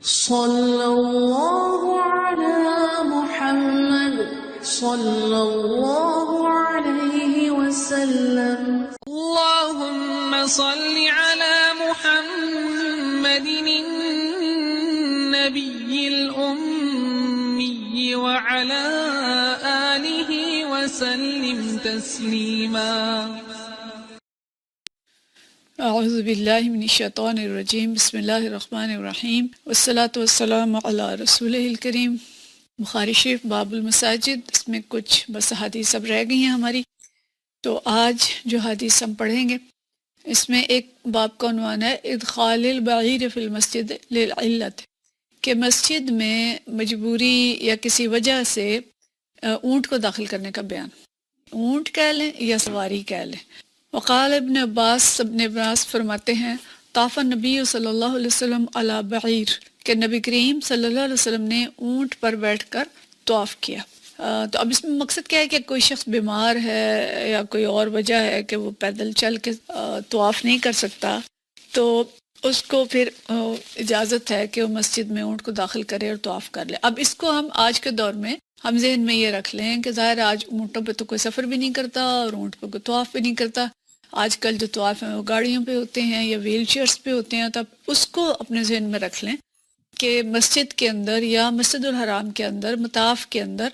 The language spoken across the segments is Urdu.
صلی اللہ علی محمد صلی اللہ علیہ وسلم. اللهم صل على محمد النبي الأمي وعلى آله وسلم تسليما. اعوذ باللہ من الشیطان الرجیم. بسم اللہ الرحمن الرحیم والصلاة والسلام علی رسولہ الکریم. بخاری شریف باب المساجد، اس میں کچھ بس حدیث اب رہ گئی ہیں ہماری، تو آج جو حدیث ہم پڑھیں گے اس میں ایک باب کا عنوان ہے ادخال البعیر فی المسجد للعلت، کہ مسجد میں مجبوری یا کسی وجہ سے اونٹ کو داخل کرنے کا بیان. اونٹ کہہ لیں یا سواری کہہ لیں. وقال ابن عباس فرماتے ہیں طاف نبی صلی اللہ علیہ وسلم علی بعیر، کہ نبی کریم صلی اللہ علیہ وسلم نے اونٹ پر بیٹھ کر طواف کیا. تو اب اس میں مقصد کیا ہے کہ کوئی شخص بیمار ہے یا کوئی اور وجہ ہے کہ وہ پیدل چل کے طواف نہیں کر سکتا، تو اس کو پھر اجازت ہے کہ وہ مسجد میں اونٹ کو داخل کرے اور طواف کر لے. اب اس کو ہم آج کے دور میں ہم ذہن میں یہ رکھ لیں کہ ظاہر آج اونٹوں پہ تو کوئی سفر بھی نہیں کرتا اور اونٹ پہ کوئی طواف بھی نہیں کرتا. آج کل جو طواف ہیں وہ گاڑیوں پہ ہوتے ہیں یا ویل چیئرس پہ ہوتے ہیں. تب اس کو اپنے ذہن میں رکھ لیں کہ مسجد کے اندر یا مسجد الحرام کے اندر مطاف کے اندر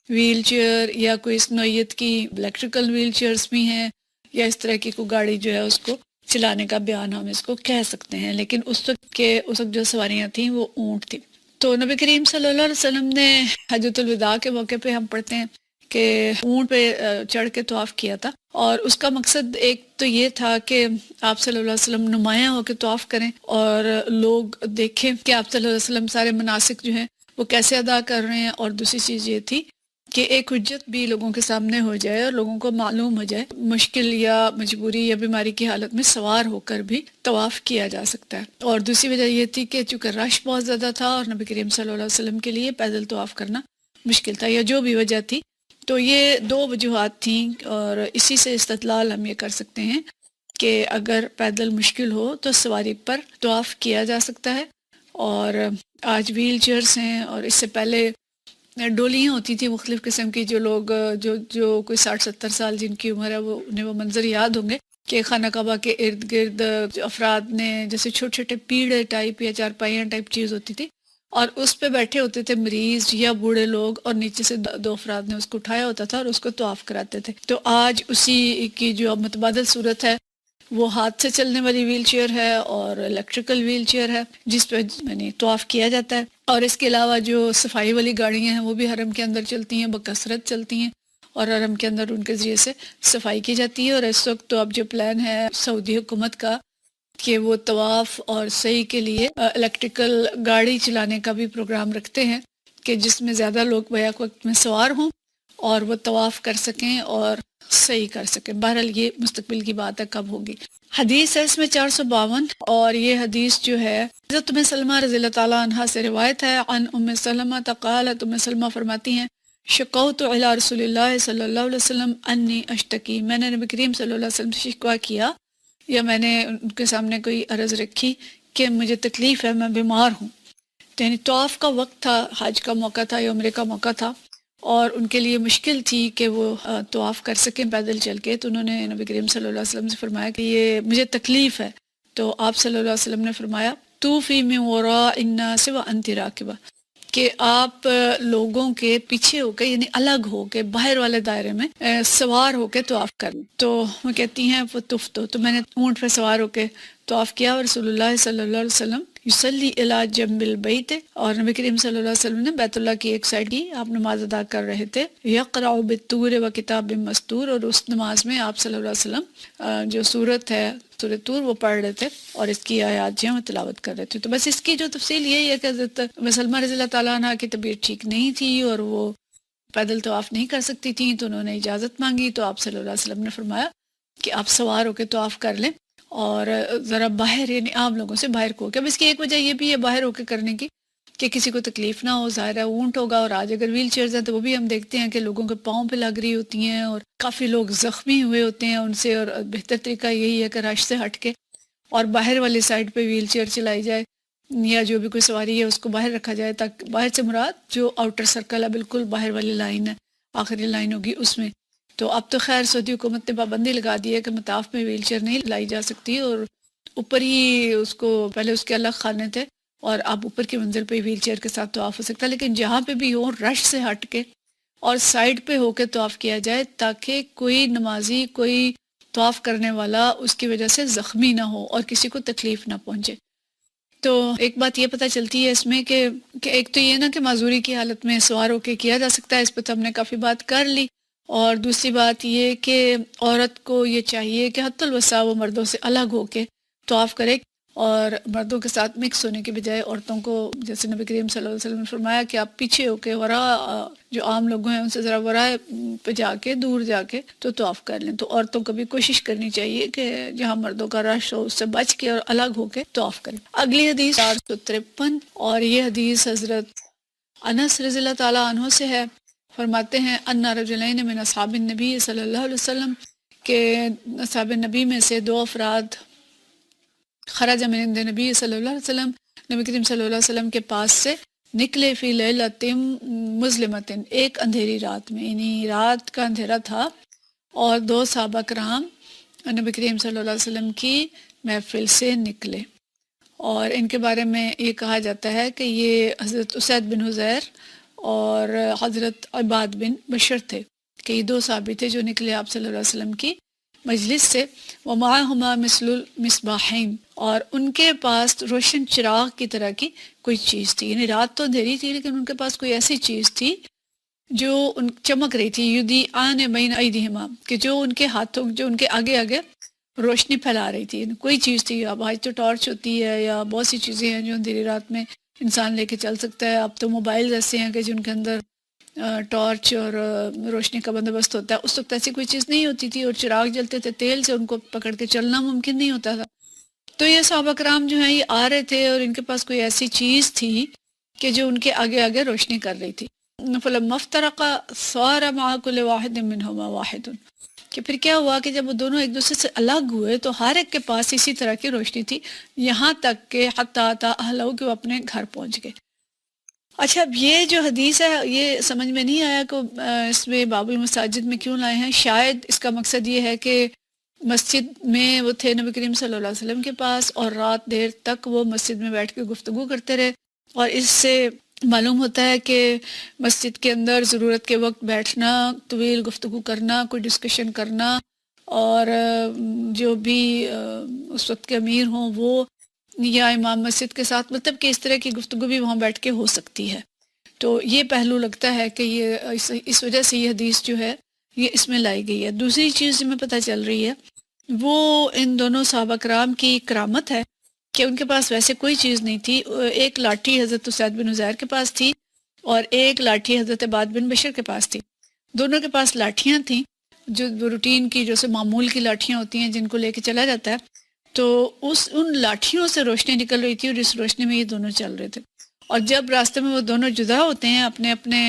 ویل چیئر یا کوئی اس نوعیت کی الیکٹریکل ویل چیئرس بھی ہیں یا اس طرح کی کوئی گاڑی جو ہے اس کو چلانے کا بیان ہم اس کو کہہ سکتے ہیں. لیکن اس وقت جو سواریاں تھیں وہ اونٹ تھی. تو نبی کریم صلی اللہ علیہ وسلم نے حجۃ الوداع کے موقع پہ ہم پڑھتے ہیں کہ اونٹ پہ چڑھ کے طواف کیا تھا، اور اس کا مقصد ایک تو یہ تھا کہ آپ صلی اللہ علیہ وسلم نمایاں ہو کے طواف کریں اور لوگ دیکھیں کہ آپ صلی اللہ علیہ وسلم سارے مناسک جو ہیں وہ کیسے ادا کر رہے ہیں. اور دوسری چیز یہ تھی کہ ایک حجت بھی لوگوں کے سامنے ہو جائے اور لوگوں کو معلوم ہو جائے مشکل یا مجبوری یا بیماری کی حالت میں سوار ہو کر بھی طواف کیا جا سکتا ہے. اور دوسری وجہ یہ تھی کہ چونکہ رش بہت زیادہ تھا اور نبی کریم صلی اللہ علیہ وسلم کے لیے پیدل طواف کرنا مشکل تھا، یا جو بھی وجہ تھی. تو یہ دو وجوہات تھیں اور اسی سے استدلال ہم یہ کر سکتے ہیں کہ اگر پیدل مشکل ہو تو سواری پر طواف کیا جا سکتا ہے. اور آج ویل چیئرس ہیں اور اس سے پہلے ڈولیاں ہوتی تھی مختلف قسم کی. جو لوگ جو کوئی 60-70 سال جن کی عمر ہے انہیں وہ منظر یاد ہوں گے کہ خانہ کعبہ کے ارد گرد افراد نے جیسے چھوٹے چھوٹے پیڑے ٹائپ یا چارپائیاں ٹائپ چیز ہوتی تھی اور اس پہ بیٹھے ہوتے تھے مریض یا بوڑھے لوگ، اور نیچے سے دو افراد نے اس کو اٹھایا ہوتا تھا اور اس کو طواف کراتے تھے. تو آج اسی کی جو متبادل صورت ہے وہ ہاتھ سے چلنے والی ویل چیئر ہے اور الیکٹریکل ویل چیئر ہے جس پہ طواف کیا جاتا ہے. اور اس کے علاوہ جو صفائی والی گاڑیاں ہیں وہ بھی حرم کے اندر چلتی ہیں، بکثرت چلتی ہیں اور حرم کے اندر ان کے ذریعے سے صفائی کی جاتی ہے. اور اس وقت تو اب جو پلان ہے سعودی حکومت کا کہ وہ طواف اور سعی کے لیے الیکٹریکل گاڑی چلانے کا بھی پروگرام رکھتے ہیں کہ جس میں زیادہ لوگ بیک وقت میں سوار ہوں اور وہ طواف کر سکیں اور سعی کر سکیں. بہرحال یہ مستقبل کی بات ہے کب ہوگی. حدیث ہے اس میں 452، اور یہ حدیث جو ہے حضرت ام سلمہ رضی اللہ تعالیٰ عنہ سے روایت ہے. عن ام سلمہ قالت، ام سلمہ فرماتی ہیں شکوت الی رسول اللہ صلی اللہ علیہ وسلم انی اشتکی، میں نے نبی کریم صلی اللہ علیہ وسلم سے شکوہ کیا یا میں نے ان کے سامنے کوئی عرض رکھی کہ مجھے تکلیف ہے، میں بیمار ہوں. یعنی طواف کا وقت تھا، حج کا موقع تھا یا عمرے کا موقع تھا، اور ان کے لیے مشکل تھی کہ وہ طواف کر سکیں پیدل چل کے. تو انہوں نے نبی کریم صلی اللہ علیہ وسلم سے فرمایا کہ یہ مجھے تکلیف ہے. تو آپ صلی اللہ علیہ وسلم نے فرمایا طوفی من وراء الناس وانت راکبہ، کہ آپ لوگوں کے پیچھے ہو کے یعنی الگ ہو کے باہر والے دائرے میں سوار ہو کے طواف کر لیں. تو وہ کہتی ہیں فطفت، تو میں نے اونٹ پہ سوار ہو کے طواف کیا. اور رسول اللہ صلی اللہ علیہ وسلم یصلی الی جنب البیت، اور نبی کریم صلی اللہ علیہ وسلم نے بیت اللہ کی ایک سائڈ کی آپ نماز ادا کر رہے تھے. یقرأ بالطور وکتاب مسطور، اور اس نماز میں آپ صلی اللہ علیہ وسلم جو سورت ہے سورۃ طور وہ پڑھ رہے تھے اور اس کی آیات جو ہیں وہ تلاوت کر رہے تھے. تو بس اس کی جو تفصیل یہی ہے کہ حضرت ام سلمہ رضی اللہ تعالیٰ عنہ کی طبیعت ٹھیک نہیں تھی اور وہ پیدل طواف نہیں کر سکتی تھیں، تو انہوں نے اجازت مانگی. تو آپ صلی اللہ علیہ وسلم نے فرمایا کہ آپ سوار ہو کے طواف کر لیں اور ذرا باہر یعنی عام لوگوں سے باہر کو. اب اس کی ایک وجہ یہ بھی ہے باہر ہو کے کرنے کی کہ کسی کو تکلیف نہ ہو. ظاہر ہے اونٹ ہوگا، اور آج اگر ویل چیئرز ہیں تو وہ بھی ہم دیکھتے ہیں کہ لوگوں کے پاؤں پہ لگ رہی ہوتی ہیں اور کافی لوگ زخمی ہوئے ہوتے ہیں ان سے. اور بہتر طریقہ یہی ہے کہ رش سے ہٹ کے اور باہر والی سائڈ پہ ویل چیئر چلائی جائے یا جو بھی کوئی سواری ہے اس کو باہر رکھا جائے، تاکہ باہر سے مراد جو آؤٹر سرکل ہے، بالکل باہر والی لائن ہے، آخری لائن ہوگی اس میں۔ تو اب تو خیر سعودی حکومت نے پابندی لگا دی ہے کہ مطاف میں ویل چیئر نہیں لائی جا سکتی، اور اوپر ہی اس کو، پہلے اس کے الگ خانے تھے اور اب اوپر کی منزل پہ ویل چیئر کے ساتھ طواف ہو سکتا ہے، لیکن جہاں پہ بھی ہو رش سے ہٹ کے اور سائڈ پہ ہو کے طواف کیا جائے، تاکہ کوئی نمازی، کوئی طواف کرنے والا اس کی وجہ سے زخمی نہ ہو اور کسی کو تکلیف نہ پہنچے۔ تو ایک بات یہ پتہ چلتی ہے اس میں کہ ایک تو یہ نا کہ معذوری کی حالت میں سوار ہو کے کیا جا سکتا ہے، اس پہ تو ہم نے کافی بات کر لی، اور دوسری بات یہ کہ عورت کو یہ چاہیے کہ حتی الوسع وہ مردوں سے الگ ہو کے طواف کرے، اور مردوں کے ساتھ مکس ہونے کے بجائے عورتوں کو، جیسے نبی کریم صلی اللہ علیہ وسلم نے فرمایا کہ آپ پیچھے ہو کے ورا جو عام لوگ ہیں ان سے ذرا ورا پہ جا کے، دور جا کے تو طواف کر لیں۔ تو عورتوں کو بھی کوشش کرنی چاہیے کہ جہاں مردوں کا رش ہو اس سے بچ کے اور الگ ہو کے طواف کریں۔ اگلی حدیث 453، اور یہ حدیث حضرت انس رضی اللہ تعالیٰ عنہ سے ہے۔ فرماتے ہیں ان رجلین من اصحاب النبی صلی اللہ علیہ وسلم، کہ اصحاب نبی میں سے دو افراد خرج من عند نبی صلی اللہ علیہ وسلم، نبی کریم صلی اللہ علیہ وسلم کے پاس سے نکلے، فی لیلۃ مظلمۃ، ایک اندھیری رات میں، یعنی رات کا اندھیرا تھا، اور دو صحابہ کرام نبی کریم صلی اللہ علیہ وسلم کی محفل سے نکلے، اور ان کے بارے میں یہ کہا جاتا ہے کہ یہ حضرت اسید بن حضیر اور حضرت عباد بن بشر تھے، کہ یہ دو صحابی تھے جو نکلے آپ صلی اللہ علیہ وسلم کی مجلس سے، وَمَعَهُمَا مِثْلُ الْمِصْبَاحَيْنِ، اور ان کے پاس روشن چراغ کی طرح کی کوئی چیز تھی، یعنی رات تو اندھیری تھی لیکن ان کے پاس کوئی ایسی چیز تھی جو ان چمک رہی تھی، یُضِیئَانِ بَیْنَ أَیْدِیہِمَا، کہ جو ان کے ہاتھوں، جو ان کے آگے آگے روشنی پھیلا رہی تھی، کوئی چیز تھی۔ اب آج تو ٹارچ ہوتی ہے یا بہت سی چیزیں ہیں جو اندھیری رات میں انسان لے کے چل سکتا ہے، اب تو موبائل ایسے ہیں کہ جن کے اندر ٹارچ اور روشنی کا بندوبست ہوتا ہے، اس وقت ایسی کوئی چیز نہیں ہوتی تھی، اور چراغ جلتے تھے، تیل سے ان کو پکڑ کے چلنا ممکن نہیں ہوتا تھا۔ تو یہ صحابہ کرام جو ہیں یہ آ رہے تھے اور ان کے پاس کوئی ایسی چیز تھی کہ جو ان کے آگے آگے روشنی کر رہی تھی۔ فَلَمَّا افْتَرَقَا صَارَ مَعَ كُلِّ وَاحِدٍ مِّنْهُمَا وَاحِدٌ، کہ پھر کیا ہوا کہ جب وہ دونوں ایک دوسرے سے الگ ہوئے تو ہر ایک کے پاس اسی طرح کی روشنی تھی، یہاں تک کہ حتیٰ أَتَىٰ أَهْلَهُ، کہ وہ اپنے گھر پہنچ گئے۔ اچھا، اب یہ جو حدیث ہے یہ سمجھ میں نہیں آیا کہ اس میں باب المساجد میں کیوں لائے ہیں۔ شاید اس کا مقصد یہ ہے کہ مسجد میں وہ تھے نبی کریم صلی اللہ علیہ وسلم کے پاس، اور رات دیر تک وہ مسجد میں بیٹھ کے گفتگو کرتے رہے، اور اس سے معلوم ہوتا ہے کہ مسجد کے اندر ضرورت کے وقت بیٹھنا، طویل گفتگو کرنا، کوئی ڈسکشن کرنا، اور جو بھی اس وقت کے امیر ہوں وہ یا امام مسجد کے ساتھ، مطلب کہ اس طرح کی گفتگو بھی وہاں بیٹھ کے ہو سکتی ہے۔ تو یہ پہلو لگتا ہے کہ یہ اس وجہ سے یہ حدیث جو ہے یہ اس میں لائی گئی ہے۔ دوسری چیز جو میں پتہ چل رہی ہے وہ ان دونوں صحابہ کرام کی کرامت ہے کہ ان کے پاس ویسے کوئی چیز نہیں تھی۔ ایک لاٹھی حضرت اسید بن حضیر کے پاس تھی اور ایک لاٹھی حضرت عباد بن بشر کے پاس تھی۔ دونوں کے پاس لاٹھیاں تھیں، جو روٹین کی، جو سے معمول کی لاٹھیاں ہوتی ہیں جن کو لے کے چلا جاتا ہے، تو ان لاٹھیوں سے روشنی نکل رہی تھی، اور اس روشنی میں یہ دونوں چل رہے تھے۔ اور جب راستے میں وہ دونوں جدا ہوتے ہیں، اپنے اپنے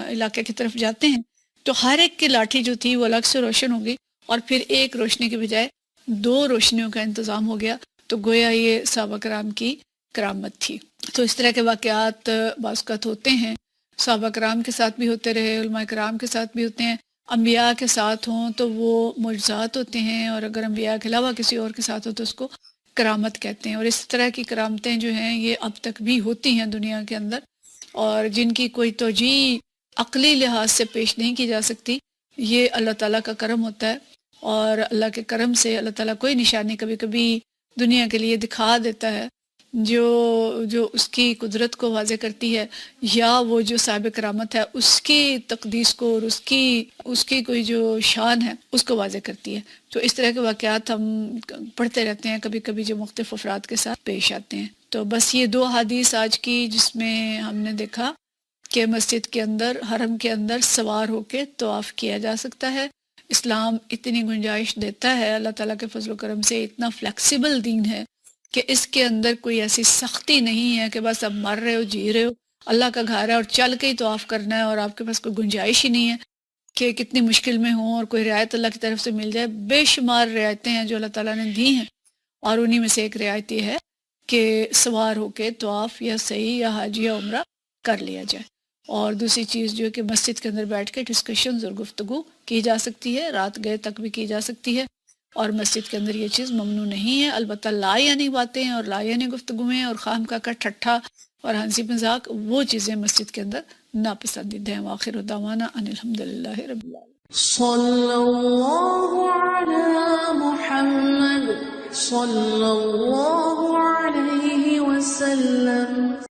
علاقے کی طرف جاتے ہیں، تو ہر ایک کی لاٹھی جو تھی وہ الگ سے روشن ہو گئی، اور پھر ایک روشنی کے بجائے دو روشنیوں کا انتظام ہو گیا۔ تو گویا یہ صحابہ کرام کی کرامت تھی۔ تو اس طرح کے واقعات بعض اوقات ہوتے ہیں، صحابہ کرام کے ساتھ بھی ہوتے رہے، علماء کرام کے ساتھ بھی ہوتے ہیں، انبیاء کے ساتھ ہوں تو وہ معجزات ہوتے ہیں، اور اگر انبیاء کے علاوہ کسی اور کے ساتھ ہو تو اس کو کرامت کہتے ہیں۔ اور اس طرح کی کرامتیں جو ہیں یہ اب تک بھی ہوتی ہیں دنیا کے اندر، اور جن کی کوئی توجیہ عقلی لحاظ سے پیش نہیں کی جا سکتی۔ یہ اللہ تعالیٰ کا کرم ہوتا ہے، اور اللہ کے کرم سے اللہ تعالیٰ کوئی نشانی کبھی کبھی دنیا کے لیے دکھا دیتا ہے جو اس کی قدرت کو واضح کرتی ہے، یا وہ جو صاحب کرامت ہے اس کی تقدیس کو اور اس کی کوئی جو شان ہے اس کو واضح کرتی ہے۔ تو اس طرح کے واقعات ہم پڑھتے رہتے ہیں کبھی کبھی جو مختلف افراد کے ساتھ پیش آتے ہیں۔ تو بس یہ دو حدیث آج کی، جس میں ہم نے دیکھا کہ مسجد کے اندر، حرم کے اندر سوار ہو کے طواف کیا جا سکتا ہے۔ اسلام اتنی گنجائش دیتا ہے، اللہ تعالیٰ کے فضل و کرم سے اتنا فلیکسیبل دین ہے کہ اس کے اندر کوئی ایسی سختی نہیں ہے کہ بس اب مر رہے ہو، جی رہے ہو، اللہ کا گھر ہے اور چل کے ہی طواف کرنا ہے، اور آپ کے پاس کوئی گنجائش ہی نہیں ہے کہ کتنی مشکل میں ہوں اور کوئی رعایت اللہ کی طرف سے مل جائے۔ بے شمار رعایتیں ہیں جو اللہ تعالیٰ نے دی ہیں، اور انہی میں سے ایک رعایت یہ ہے کہ سوار ہو کے طواف یا سعی یا حج یا عمرہ کر لیا جائے. اور دوسری چیز جو ہے کہ مسجد کے اندر بیٹھ کے ڈسکشنز اور گفتگو کی جا سکتی ہے، رات گئے تک بھی کی جا سکتی ہے، اور مسجد کے اندر یہ چیز ممنوع نہیں ہے. البتہ لا یعنی باتیں اور لا یعنی گفتگویں اور خواہمخواہ کا ٹھٹھا اور ہنسی مذاق، وہ چیزیں مسجد کے اندر ناپسندیدہ ہیں. وآخر دعوانا ان الحمدللہ رب العالمین. صلی اللہ علی محمد صلی اللہ